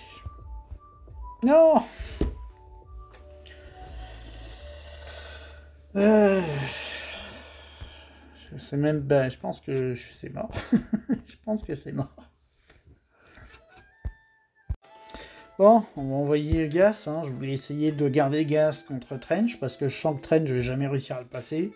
Non. Euh, je sais même pas, je pense que c'est mort. Je pense que c'est mort. Bon, on va envoyer Gas, hein. Je voulais essayer de garder Gas contre Trench, parce que je sens que Trench, je vais jamais réussir à le passer.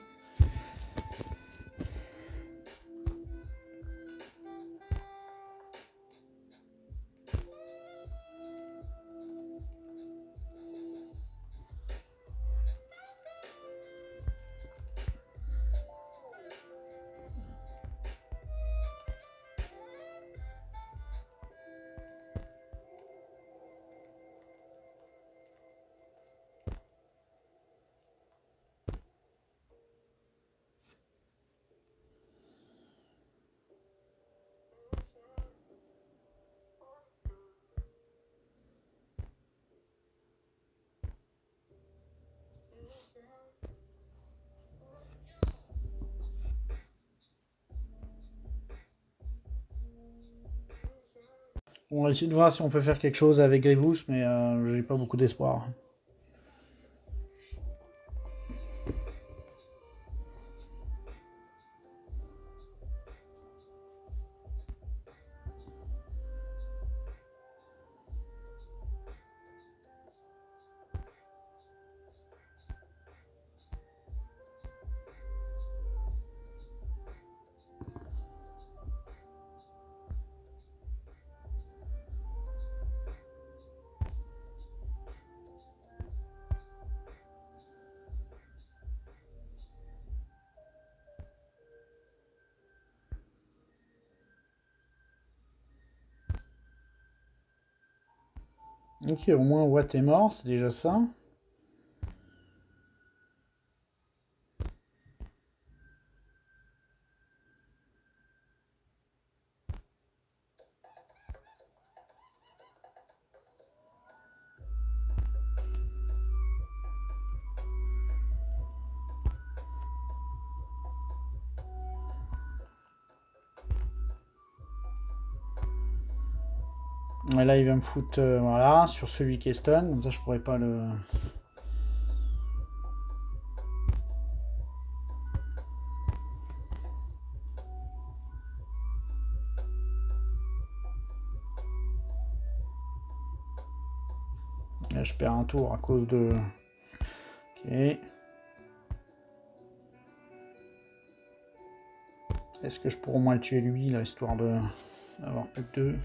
On va essayer de voir si on peut faire quelque chose avec Grievous, mais j'ai pas beaucoup d'espoir. Ok, au moins Watt est mort, c'est déjà ça. Et là, il va me foutre, voilà, sur celui qui est stun, comme ça je pourrais pas le... Là, je perds un tour à cause de... Ok. Est-ce que je pourrais au moins le tuer lui, là, histoire de avoir plus que deux?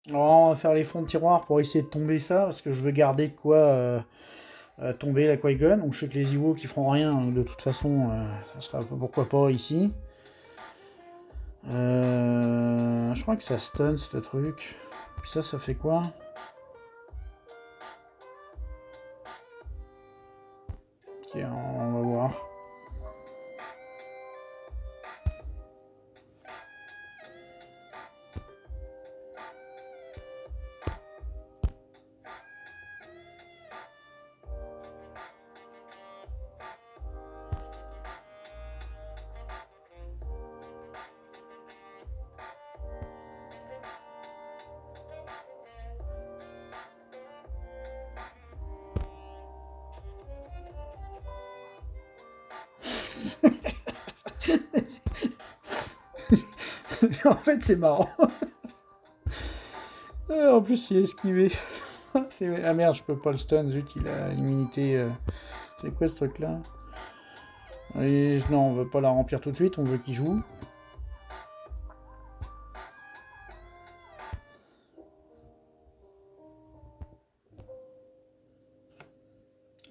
On va faire les fonds de tiroir pour essayer de tomber ça, parce que je veux garder de quoi tomber la Qui-Gon. Donc je sais que les Ewoks qui feront rien, de toute façon, ça sera pourquoi pas ici. Je crois que ça stun ce truc. Puis ça fait quoi? Ok, on va voir. En fait, c'est marrant. En plus, il est esquivé. Ah merde, je peux pas le stun, zut, il a l'immunité. C'est quoi ce truc-là? Non, on veut pas la remplir tout de suite, on veut qu'il joue.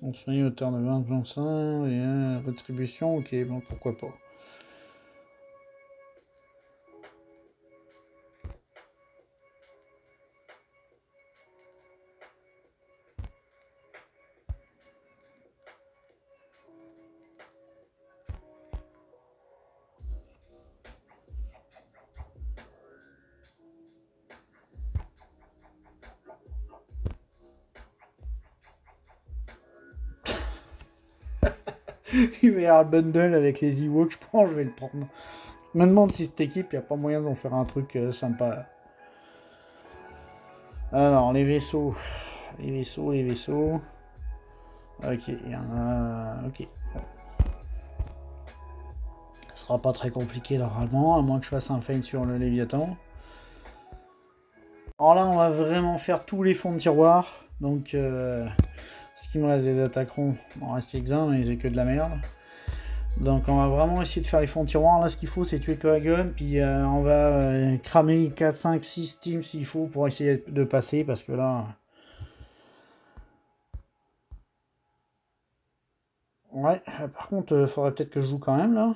On soigne à hauteur de 20% et rétribution, ok, bon, pourquoi pas. Il va y avoir le bundle avec les Ewoks, je prends, je vais le prendre. Je me demande si cette équipe, il n'y a pas moyen d'en faire un truc sympa là. Alors, les vaisseaux. Les vaisseaux, les vaisseaux. Ok, il y en a. Ok. Ce sera pas très compliqué normalement, à moins que je fasse un feint sur le Léviathan. Alors là, on va vraiment faire tous les fonds de tiroir. Donc, ce qui me reste des attaqueront, il m'en reste quelques-uns, mais j'ai que de la merde. Donc, on va vraiment essayer de faire les fonds de tiroir. Là, ce qu'il faut, c'est tuer Coagon. Puis, on va cramer 4, 5, 6 teams s'il faut pour essayer de passer. Parce que là. Ouais, par contre, il faudrait peut-être que je joue quand même là.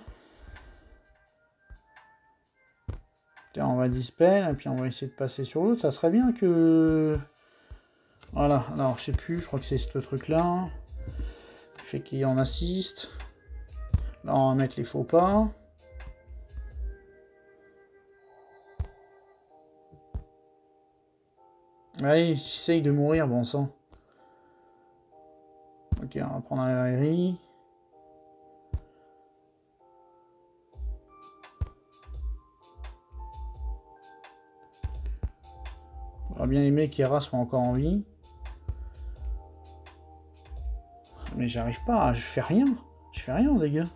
Tiens, on va dispel, et puis on va essayer de passer sur l'autre. Ça serait bien que. Voilà, alors je sais plus, je crois que c'est ce truc-là. Fait qu'il en assiste. Là, on va mettre les faux pas. Allez, essaye de mourir, bon sang. Ok, on va prendre un RRI. J'aurais bien aimé qu'Hera soit encore en vie. Mais j'arrive pas, je fais rien. Je fais rien, les gars.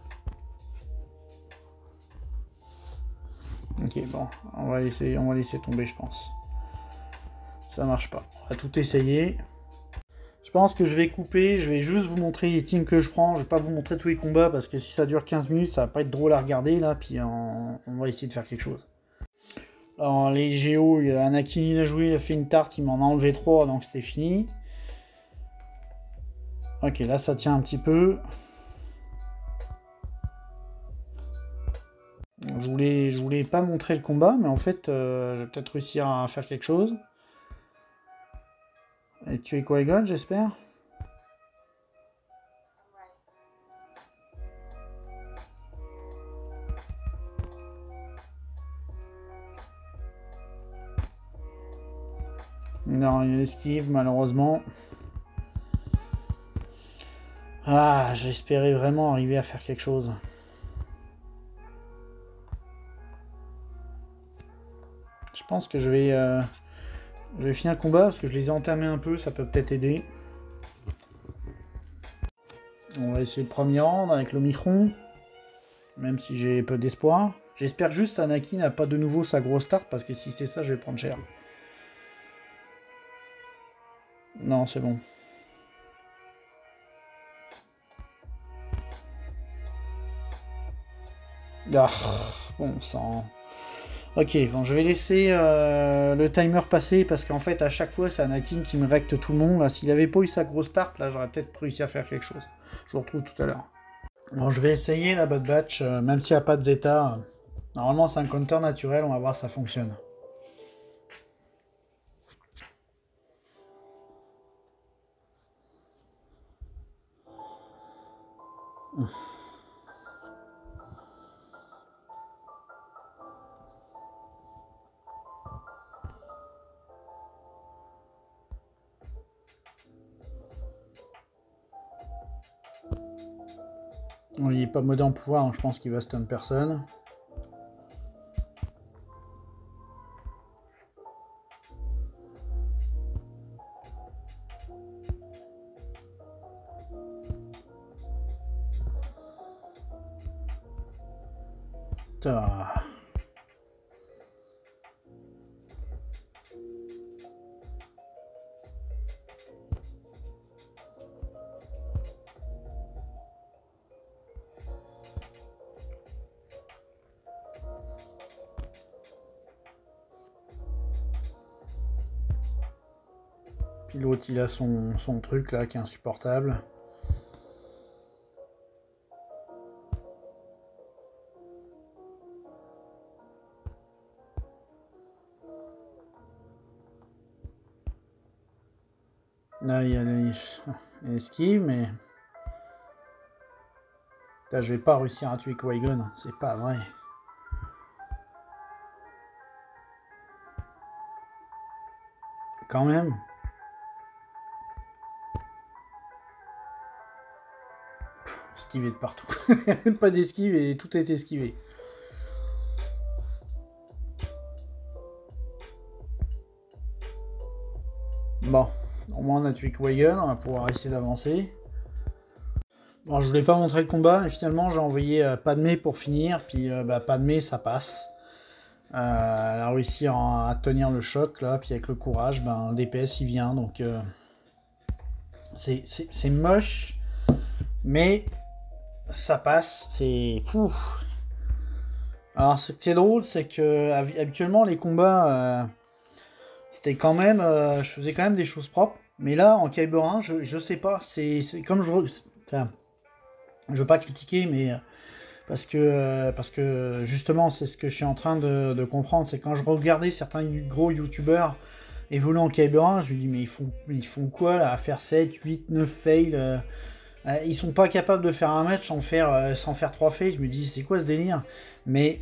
Ok, bon, on va laisser tomber, je pense. Ça marche pas. On va tout essayer. Je pense que je vais couper, je vais juste vous montrer les teams que je prends. Je vais pas vous montrer tous les combats parce que si ça dure 15 minutes, ça va pas être drôle à regarder là. Puis on va essayer de faire quelque chose. Alors les Géos, Anakin il a joué, il a fait une tarte, il m'en a enlevé 3 donc c'était fini. Ok, là ça tient un petit peu. Je voulais pas montrer le combat, mais en fait, je vais peut-être réussir à faire quelque chose. Et tuer Qui-Gon, j'espère. Non, il esquive, malheureusement. Ah, j'espérais vraiment arriver à faire quelque chose. Je pense que je vais finir le combat parce que je les ai entamés un peu, ça peut peut-être aider. On va essayer le premier round avec l'Omicron, même si j'ai peu d'espoir. J'espère juste Anakin n'a pas de nouveau sa grosse tarte parce que si c'est ça, je vais prendre cher. Non, c'est bon. Ah, bon sang. Ok, bon, je vais laisser le timer passer parce qu'en fait, à chaque fois, c'est Anakin qui me recte tout le monde. S'il avait pas eu sa grosse tarte, là, j'aurais peut-être réussi à faire quelque chose. Je vous retrouve tout à l'heure. Bon, je vais essayer la Bot Batch, même s'il n'y a pas de Zeta. Normalement, c'est un counter naturel, on va voir si ça fonctionne. Bon, il n'est pas modé en pouvoir, donc je pense qu'il va stun personne. Ah. Puis l'autre, il a son truc là qui est insupportable. Là, il y a l'esquive, mais... Là, je vais pas réussir à tuer Qui-Gon, c'est pas vrai. Quand même. esquivé de partout. Il n'y a même pas d'esquive et tout est esquivé. Bon, au moins on a tué Qui-Gon, on va pouvoir essayer d'avancer. Bon, je voulais pas montrer le combat, et finalement j'ai envoyé Padmé pour finir, puis Padmé ça passe. Elle a réussi à tenir le choc là, puis avec le courage, le DPS il vient, donc c'est moche, mais ça passe, c'est... Alors ce qui est drôle, c'est que habituellement les combats, c'était quand même... je faisais quand même des choses propres, mais là en Kyber 1, je sais pas, c'est comme enfin, je veux pas critiquer, mais... Parce que justement, c'est ce que je suis en train de comprendre, c'est quand je regardais certains gros youtubeurs évoluer en Kyber 1, je me dis mais ils font quoi là, à faire 7, 8, 9 fails ils sont pas capables de faire un match sans faire 3 fails, je me dis c'est quoi ce délire? Mais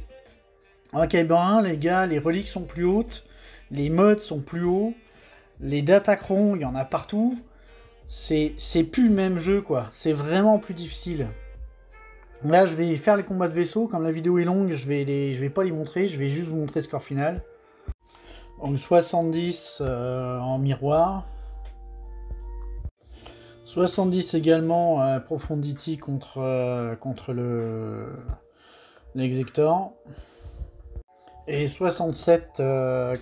en Kyber 1, les gars, les reliques sont plus hautes, les mods sont plus hauts, les datacrons, il y en a partout, c'est plus le même jeu quoi, c'est vraiment plus difficile. Là, je vais faire les combats de vaisseau. Comme la vidéo est longue, je vais pas les montrer. Je vais juste vous montrer le score final. Donc 70 en miroir. 70 également Profundity contre l'exector. Et 67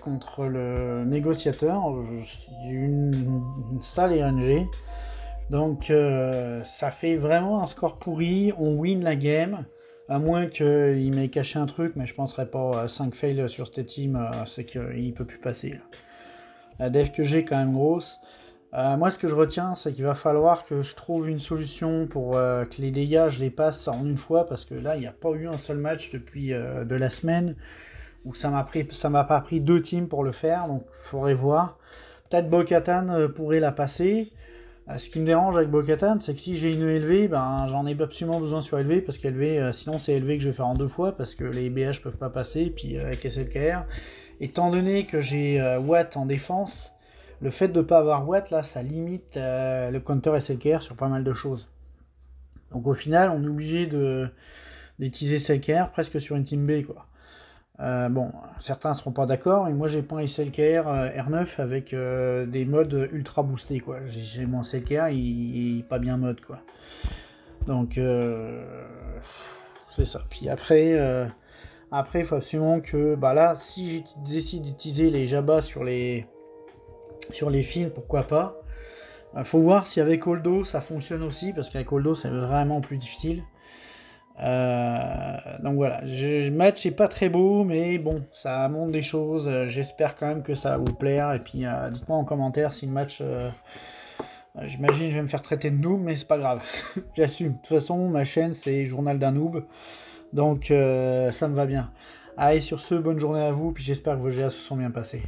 contre le négociateur. J'ai eu une sale RNG. Donc ça fait vraiment un score pourri, on win la game, à moins qu'il m'ait caché un truc, mais je penserais pas à 5 fails sur cette team, c'est qu'il peut plus passer. Là. La dev que j'ai est quand même grosse. Moi ce que je retiens, c'est qu'il va falloir que je trouve une solution pour que les dégâts je les passe en une fois, parce que là il n'y a pas eu un seul match depuis de la semaine, où ça m'a pas pris 2 teams pour le faire, donc il faudrait voir. Peut-être Bo-Katan pourrait la passer. Ce qui me dérange avec Bo-Katan, c'est que si j'ai une LV, j'en ai absolument besoin sur LV, parce qu'LV, sinon c'est LV que je vais faire en 2 fois, parce que les BH peuvent pas passer, et puis avec SLKR, étant donné que j'ai Watt en défense, le fait de ne pas avoir Watt, là, ça limite le counter SLKR sur pas mal de choses. Donc au final, on est obligé d'utiliser SLKR presque sur une team B, quoi. Bon, certains ne seront pas d'accord, mais moi j'ai pas un SLKR R9 avec des modes ultra boostés, quoi. J'ai mon SLKR, il est pas bien mode, quoi. Donc, c'est ça. Puis après, il faut absolument que, là, si je décide d'utiliser les Jabba sur les fils, pourquoi pas. Faut voir si avec Holdo ça fonctionne aussi, parce qu'avec Holdo c'est vraiment plus difficile. Donc voilà, le match est pas très beau, mais bon, ça montre des choses. J'espère quand même que ça va vous plaire. Et puis dites-moi en commentaire si le match, j'imagine je vais me faire traiter de noob, mais c'est pas grave. J'assume. De toute façon, ma chaîne c'est Journal d'un noob, donc ça me va bien. Allez, sur ce, bonne journée à vous, puis j'espère que vos GA se sont bien passés.